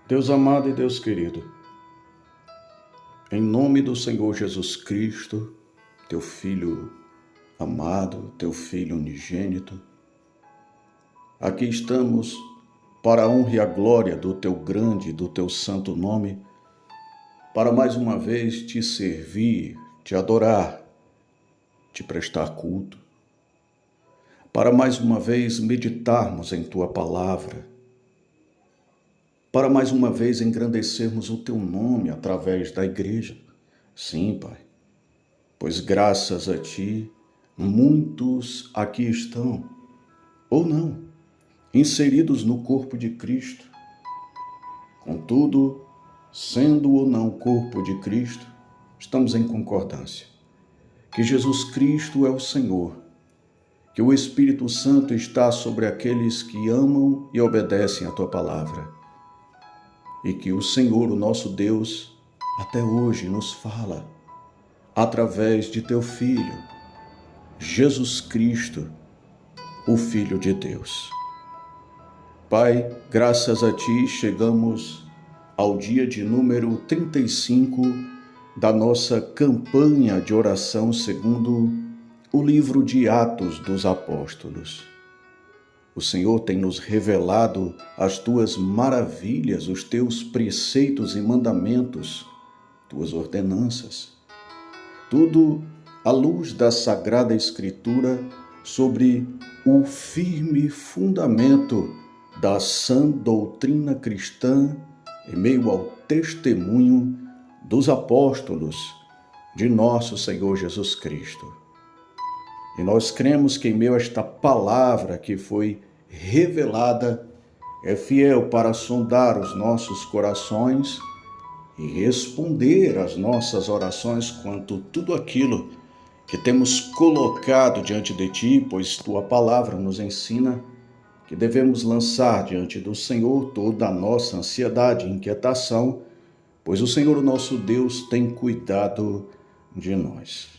Deus amado e Deus querido, em nome do Senhor Jesus Cristo, teu Filho amado, teu Filho unigênito, aqui estamos para a honra e a glória do teu grande, do teu santo nome, para mais uma vez te servir, te adorar, te prestar culto, para mais uma vez meditarmos em tua palavra, para mais uma vez engrandecermos o teu nome através da igreja. Sim, Pai, pois graças a ti, muitos aqui estão, ou não, inseridos no corpo de Cristo. Contudo, sendo ou não corpo de Cristo, estamos em concordância que Jesus Cristo é o Senhor, que o Espírito Santo está sobre aqueles que amam e obedecem a tua palavra, e que o Senhor, o nosso Deus, até hoje nos fala através de teu Filho, Jesus Cristo, o Filho de Deus. Pai, graças a ti chegamos ao dia de número 35 da nossa campanha de oração segundo o livro de Atos dos Apóstolos. O Senhor tem nos revelado as tuas maravilhas, os teus preceitos e mandamentos, tuas ordenanças. Tudo à luz da Sagrada Escritura sobre o firme fundamento da sã doutrina cristã em meio ao testemunho dos apóstolos de nosso Senhor Jesus Cristo. E nós cremos que em meio a esta palavra que foi revelada, é fiel para sondar os nossos corações e responder às nossas orações quanto tudo aquilo que temos colocado diante de ti, pois tua palavra nos ensina que devemos lançar diante do Senhor toda a nossa ansiedade e inquietação, pois o Senhor, o nosso Deus, tem cuidado de nós.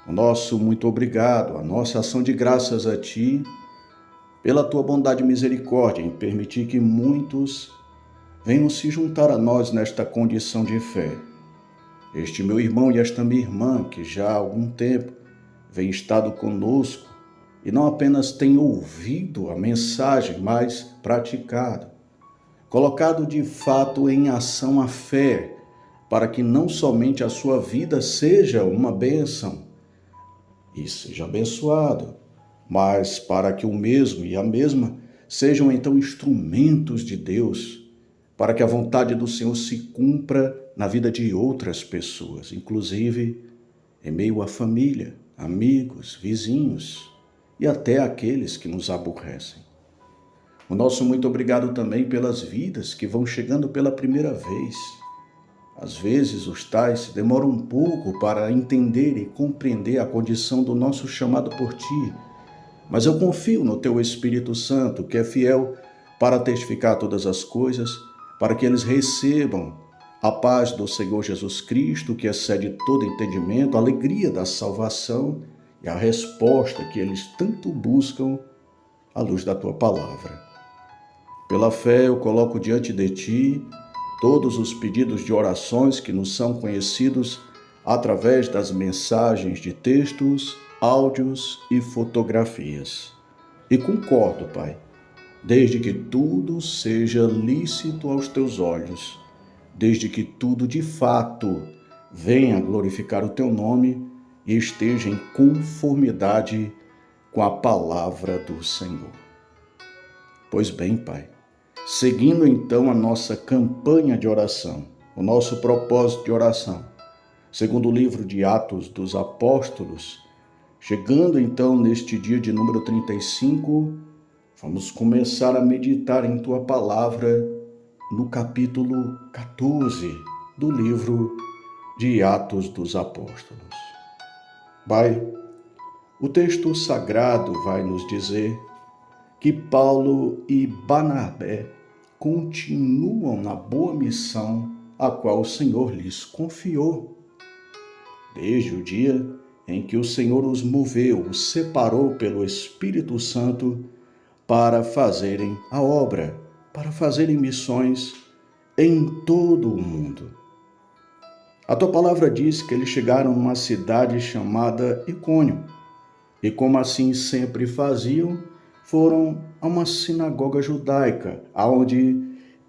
O nosso muito obrigado, a nossa ação de graças a ti, pela tua bondade e misericórdia em permitir que muitos venham se juntar a nós nesta condição de fé. Este meu irmão e esta minha irmã, que já há algum tempo vem estado conosco e não apenas tem ouvido a mensagem, mas praticado, colocado de fato em ação a fé, para que não somente a sua vida seja uma bênção e seja abençoado, mas para que o mesmo e a mesma sejam então instrumentos de Deus, para que a vontade do Senhor se cumpra na vida de outras pessoas, inclusive em meio à família, amigos, vizinhos e até aqueles que nos aborrecem. O nosso muito obrigado também pelas vidas que vão chegando pela primeira vez. Às vezes os tais demoram um pouco para entender e compreender a condição do nosso chamado por ti, mas eu confio no teu Espírito Santo, que é fiel para testificar todas as coisas, para que eles recebam a paz do Senhor Jesus Cristo, que excede todo entendimento, a alegria da salvação e a resposta que eles tanto buscam à luz da tua palavra. Pela fé eu coloco diante de ti todos os pedidos de orações que nos são conhecidos através das mensagens de textos, áudios e fotografias. E concordo, Pai, desde que tudo seja lícito aos teus olhos, desde que tudo de fato venha glorificar o teu nome e esteja em conformidade com a palavra do Senhor. Pois bem, Pai, seguindo então a nossa campanha de oração, o nosso propósito de oração, segundo o livro de Atos dos Apóstolos, chegando então neste dia de número 35, vamos começar a meditar em tua palavra no capítulo 14 do livro de Atos dos Apóstolos. Pai, o texto sagrado vai nos dizer que Paulo e Barnabé continuam na boa missão a qual o Senhor lhes confiou. Desde o dia em que o Senhor os moveu, os separou pelo Espírito Santo para fazerem a obra, para fazerem missões em todo o mundo. A tua palavra diz que eles chegaram numa cidade chamada Icônio, e como assim sempre faziam, foram a uma sinagoga judaica, onde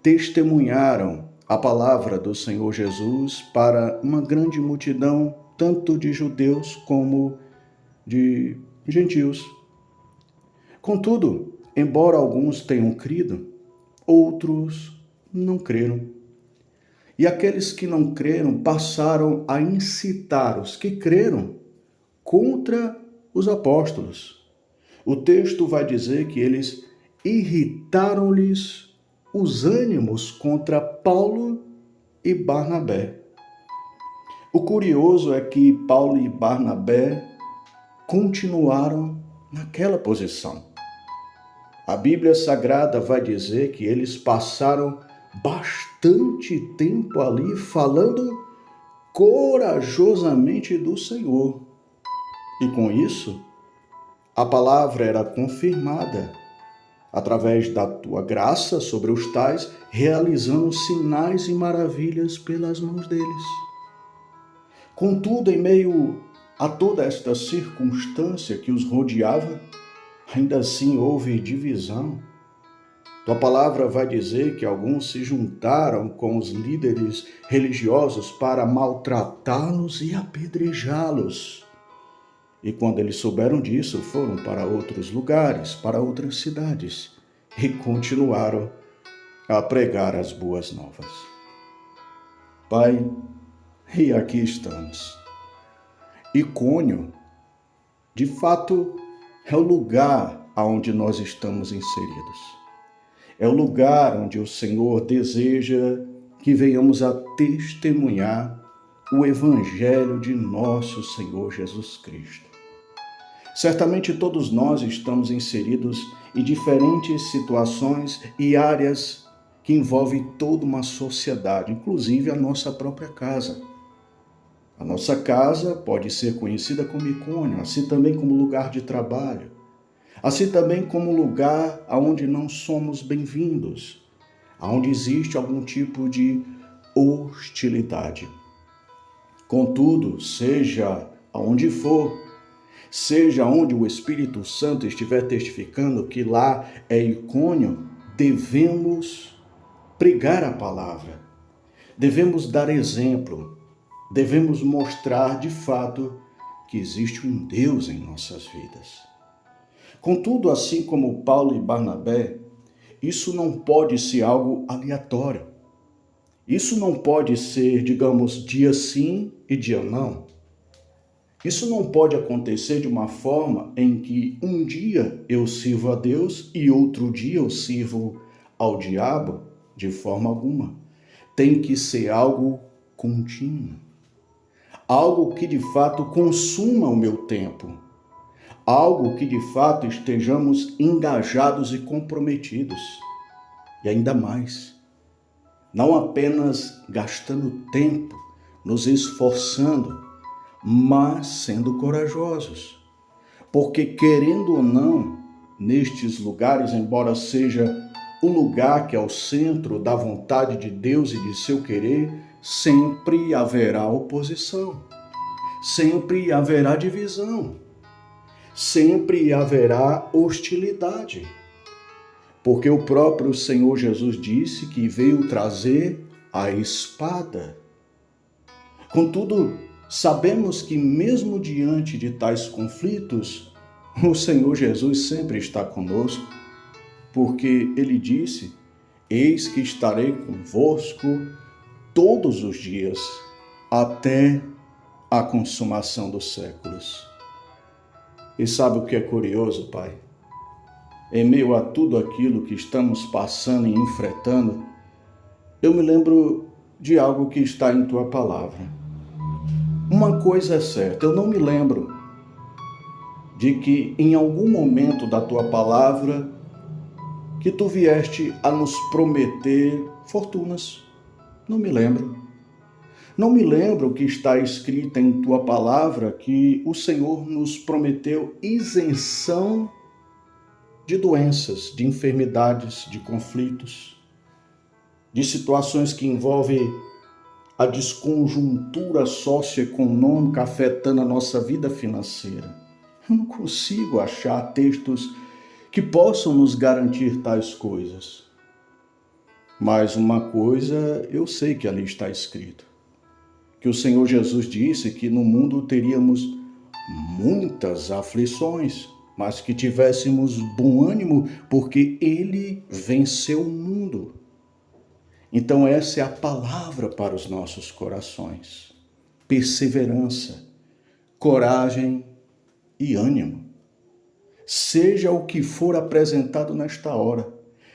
testemunharam a palavra do Senhor Jesus para uma grande multidão, tanto de judeus como de gentios. Contudo, embora alguns tenham crido, outros não creram. E aqueles que não creram passaram a incitar os que creram contra os apóstolos. O texto vai dizer que eles irritaram-lhes os ânimos contra Paulo e Barnabé. O curioso é que Paulo e Barnabé continuaram naquela posição. A Bíblia Sagrada vai dizer que eles passaram bastante tempo ali falando corajosamente do Senhor. E com isso, a palavra era confirmada através da tua graça sobre os tais, realizando sinais e maravilhas pelas mãos deles. Contudo, em meio a toda esta circunstância que os rodeava, ainda assim houve divisão. Tua palavra vai dizer que alguns se juntaram com os líderes religiosos para maltratá-los e apedrejá-los. E quando eles souberam disso, foram para outros lugares, para outras cidades, e continuaram a pregar as boas novas. Pai, e aqui estamos. Icônio, de fato, é o lugar aonde nós estamos inseridos. É o lugar onde o Senhor deseja que venhamos a testemunhar o Evangelho de nosso Senhor Jesus Cristo. Certamente todos nós estamos inseridos em diferentes situações e áreas que envolvem toda uma sociedade, inclusive a nossa própria casa. A nossa casa pode ser conhecida como Icônio, assim também como lugar de trabalho, assim também como lugar onde não somos bem-vindos, onde existe algum tipo de hostilidade. Contudo, seja aonde for, seja onde o Espírito Santo estiver testificando que lá é Icônio, devemos pregar a palavra, devemos dar exemplo, devemos mostrar de fato que existe um Deus em nossas vidas. Contudo, assim como Paulo e Barnabé, isso não pode ser algo aleatório. Isso não pode ser, digamos, dia sim e dia não. Isso não pode acontecer de uma forma em que um dia eu sirvo a Deus e outro dia eu sirvo ao diabo, de forma alguma. Tem que ser algo contínuo. Algo que de fato consuma o meu tempo. Algo que de fato estejamos engajados e comprometidos. E ainda mais, não apenas gastando tempo, nos esforçando, mas sendo corajosos. Porque querendo ou não, nestes lugares, embora seja o lugar que é o centro da vontade de Deus e de seu querer, sempre haverá oposição, sempre haverá divisão. Sempre haverá hostilidade, porque o próprio Senhor Jesus disse que veio trazer a espada. Contudo, sabemos que mesmo diante de tais conflitos, o Senhor Jesus sempre está conosco, porque ele disse: eis que estarei convosco todos os dias, até a consumação dos séculos. E sabe o que é curioso, Pai? Em meio a tudo aquilo que estamos passando e enfrentando, eu me lembro de algo que está em Tua palavra. Uma coisa é certa, eu não me lembro de que em algum momento da Tua palavra que Tu vieste a nos prometer fortunas. Não me lembro. Não me lembro que está escrito em Tua palavra que o Senhor nos prometeu isenção de doenças, de enfermidades, de conflitos, de situações que envolvem a desconjuntura socioeconômica afetando a nossa vida financeira. Eu não consigo achar textos que possam nos garantir tais coisas. Mas uma coisa eu sei que ali está escrito, que o Senhor Jesus disse que no mundo teríamos muitas aflições, mas que tivéssemos bom ânimo, porque Ele venceu o mundo. Então essa é a palavra para os nossos corações. Perseverança, coragem e ânimo. Seja o que for apresentado nesta hora,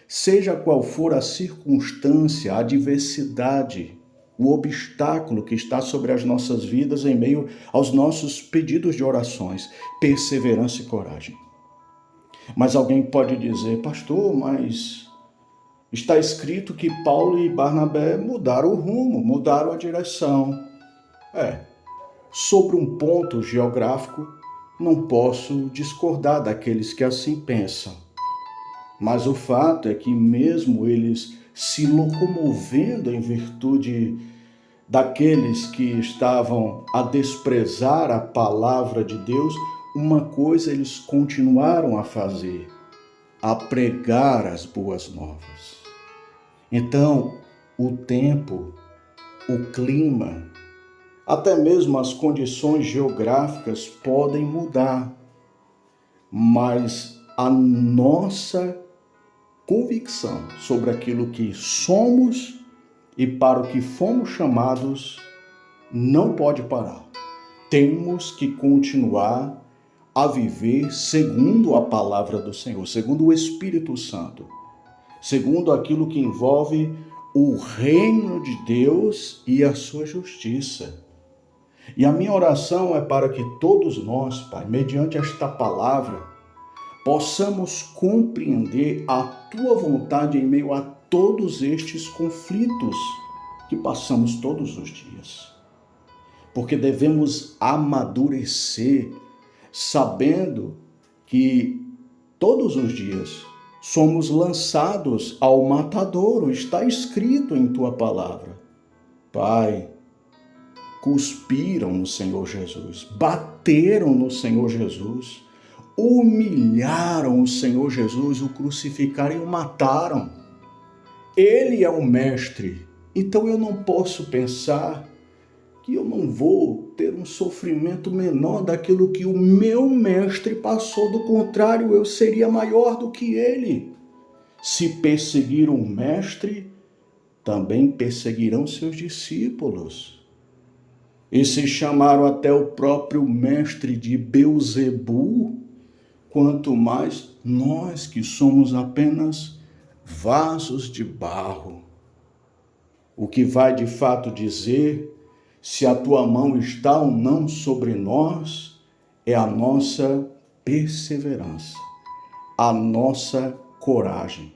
seja qual for a circunstância, a adversidade, o obstáculo que está sobre as nossas vidas em meio aos nossos pedidos de orações, perseverança e coragem. Mas alguém pode dizer, pastor, mas está escrito que Paulo e Barnabé mudaram o rumo, mudaram a direção. Sobre um ponto geográfico, não posso discordar daqueles que assim pensam. Mas o fato é que mesmo eles se locomovendo em virtude daqueles que estavam a desprezar a palavra de Deus, uma coisa eles continuaram a fazer, a pregar as boas novas. Então, o tempo, o clima, até mesmo as condições geográficas podem mudar, mas a nossa convicção sobre aquilo que somos e para o que fomos chamados não pode parar. Temos que continuar a viver segundo a palavra do Senhor, segundo o Espírito Santo, segundo aquilo que envolve o reino de Deus e a sua justiça. E a minha oração é para que todos nós, Pai, mediante esta palavra, possamos compreender a Tua vontade em meio a todos estes conflitos que passamos todos os dias. Porque devemos amadurecer, sabendo que todos os dias somos lançados ao matadouro, está escrito em Tua palavra. Pai, cuspiram no Senhor Jesus, bateram no Senhor Jesus, humilharam o Senhor Jesus, o crucificaram e o mataram. Ele é o mestre, então eu não posso pensar que eu não vou ter um sofrimento menor daquilo que o meu mestre passou. Do contrário, eu seria maior do que ele. Se perseguiram o mestre, também perseguirão seus discípulos. E se chamaram até o próprio mestre de Beelzebu, quanto mais nós que somos apenas vasos de barro. O que vai de fato dizer se a tua mão está ou não sobre nós é a nossa perseverança, a nossa coragem,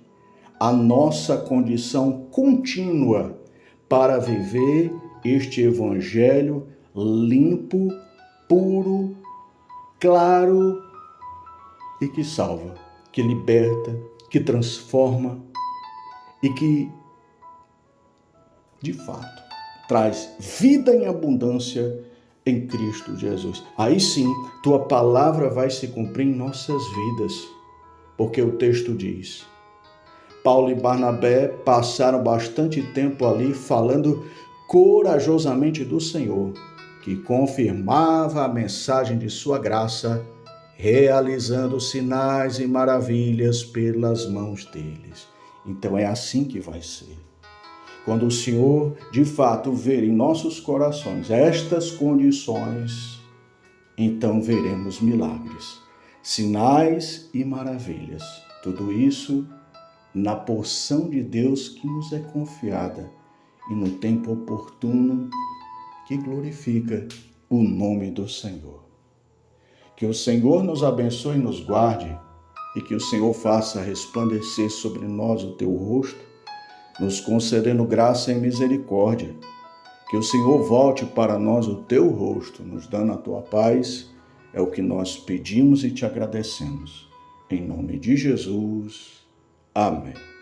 a nossa condição contínua para viver este evangelho limpo, puro, claro e que salva, que liberta, que transforma e que, de fato, traz vida em abundância em Cristo Jesus. Aí sim, tua palavra vai se cumprir em nossas vidas, porque o texto diz: Paulo e Barnabé passaram bastante tempo ali falando corajosamente do Senhor, que confirmava a mensagem de sua graça, realizando sinais e maravilhas pelas mãos deles. Então é assim que vai ser. Quando o Senhor, de fato, ver em nossos corações estas condições, então veremos milagres, sinais e maravilhas. Tudo isso na porção de Deus que nos é confiada e no tempo oportuno que glorifica o nome do Senhor. Que o Senhor nos abençoe e nos guarde e que o Senhor faça resplandecer sobre nós o teu rosto, nos concedendo graça e misericórdia. Que o Senhor volte para nós o teu rosto, nos dando a tua paz. É o que nós pedimos e te agradecemos. Em nome de Jesus. Amém.